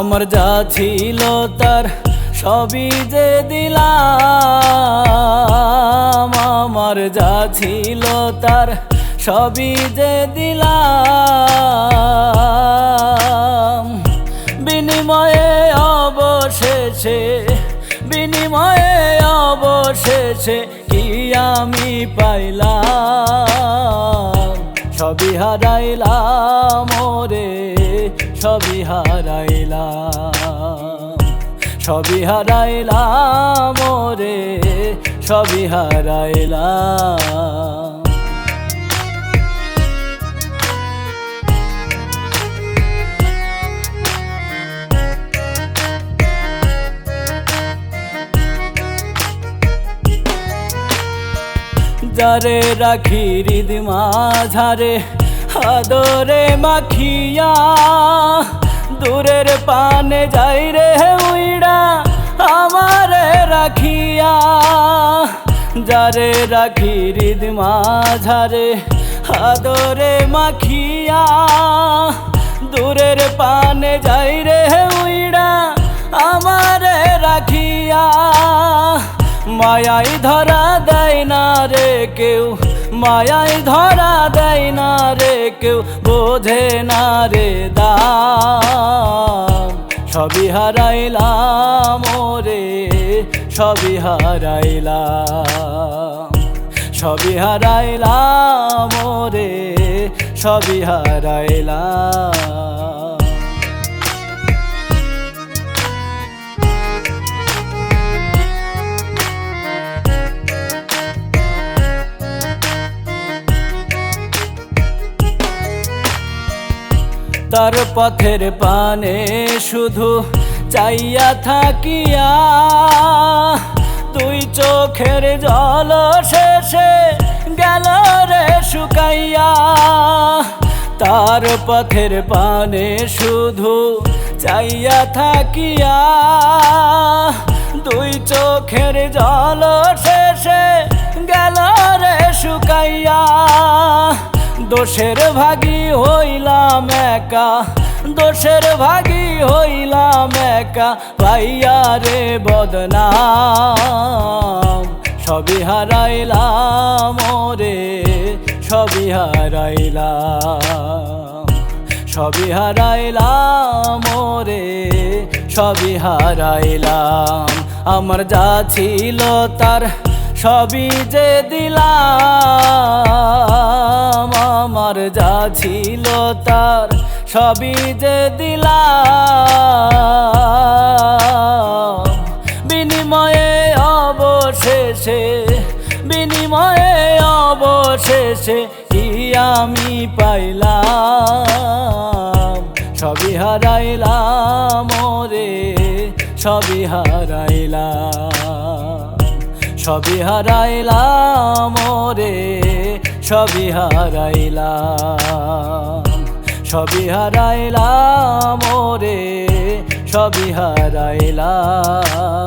আমার যা ছিল তার সবই যে দিলাম, আমার যা ছিল তার সবই যে দিলাম। বিনিময়ে অবশেষে, বিনিময়ে অবশেষে কি আমি পাইলাম? সবই হারাইলাম ওরে, সবই হারাইলাম, সবই হারাইলাম ওরে, সবই হারাইলাম। যারে রাখি হৃদ মাঝারে আদরে মাখিয়া, দূরের পানে যাই রে উইড়া আমারে রাখিয়া। যারে রাখি হৃদ মাঝারে আদরে মাখিয়া, দূরের পানে যাই রে উইড়া আমারে রাখিয়া। মায়াই ধরা দেয় না রে কেউ, মায়াই ধরা দেয় না রে কেউ, বোঝে না রে দাম। সবই হারাইলাম ওরে, সবই হারাইলাম, সবই হারাইলাম ওরে, সবই হারাইলাম। তার পথের পানে শুধু চাইয়া থাকিয়া, তুই চোখের জল শেষে গেল রে শুকাইয়া। তার পথের পানে শুধু চাইয়া থাকিয়া, দুই চোখের জল শেষে গেল রে শুকাইয়া। দোষের ভাগী হইলাম একা, দোষের ভাগী হইলাম একা, পাইয়া রে বদনাম। সবই হারাইলাম ওরে, সবই হারাইলাম, সবই হারাইলাম ওরে, সবই হারাইলাম। আমার যা ছিল তার সবই যে দিলাম, আমার যা ছিল তার সবই যে দিলাম। বিনিময়ে অবশেষে, বিনিময়ে অবশেষে কি আমি পাইলাম? সবই হারাইলাম ওরে, সবই হারাইলাম, সবই হারাইলাম ওরে, সবই হারাইলাম, সবই হারাইলাম ওরে, সবই হারাইলাম।